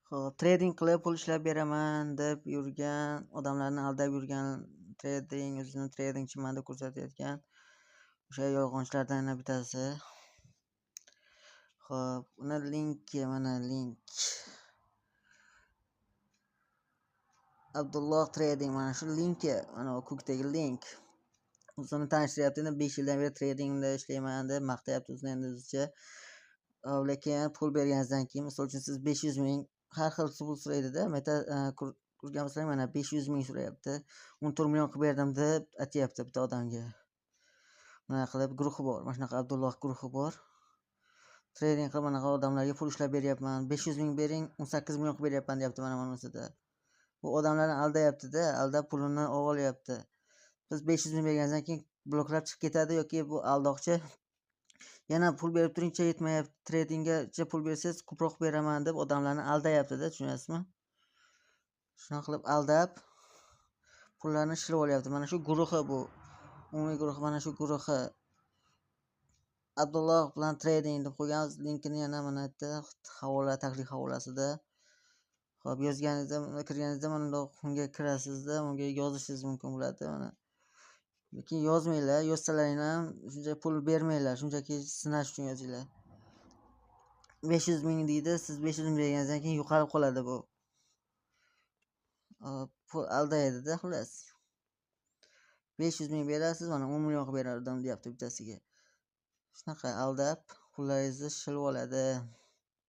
Xo'p, trading qilib pul ishlab beraman deb yurgan, odamlarni aldab yurgan, o'zini tradingchiman deb ko'rsatayotgan o'sha yolg'onchilardan yana bittasi. Xo'p, uni linki mana link. Abdulloh Trading mana shu linki, mana bu ko'kdagi link. O'zini tanishtiryapti, endi 5 yildan beri tradingda ishlayman deb maqtayapti o'zini endi o'zicha. Lekin pul berganingizdan keyin, misol uchun siz 500 ming har xil pul so'raydi-da. Ko'rgan bo'lsangiz mana 500 ming so'rayapti. 14 million qilib berdim deb aytyapti bitta odamga. Mana qilib guruhi bor. Mana shunaqa Abdulloh guruhi bor. Trading qilib mana odamlarga pul ishlab beryapman. 500 ming bering, 18 million qilib beryapman deyapti mana bunisida. Bu odamlarni aldayapti-da, aldab pulini olyapti. Biz 500 ming bergandan keyin bloklab chiqib ketadi yoki bu aldoqchi yana pul berib turingcha yetmayapti, tradinggacha pul bersangiz ko'proq beraman deb odamlarni aldayapti-da, tushunasizmi? Shunaqa qilib aldab pullarni shilib olyapti. Mana shu guruhi bu. Umumiy guruh mana shu guruhi. Abdulloh bilan trading deb qo'yganmiz. Linkini yana mana bu yerda havola, taklif havolasida. Xo'p, yozganingizda, kirganingizda mana bunga kirasizda, bunga yozishingiz mumkin bo'ladi mana. Lekin yozmanglar, yozsalaring ham shuncha pul bermanglar, shunchaki sinash uchun yozinglar. 500 ming deydi, siz 500 ming berganingizdan keyin yo'qolib qoladi bu. Pul aldaydi-da, xullas. 500 ming berasiz, mana 10 million qilib berardim deyapti bittasiga. Shunaqa aldab pullaringizni shilib oladi.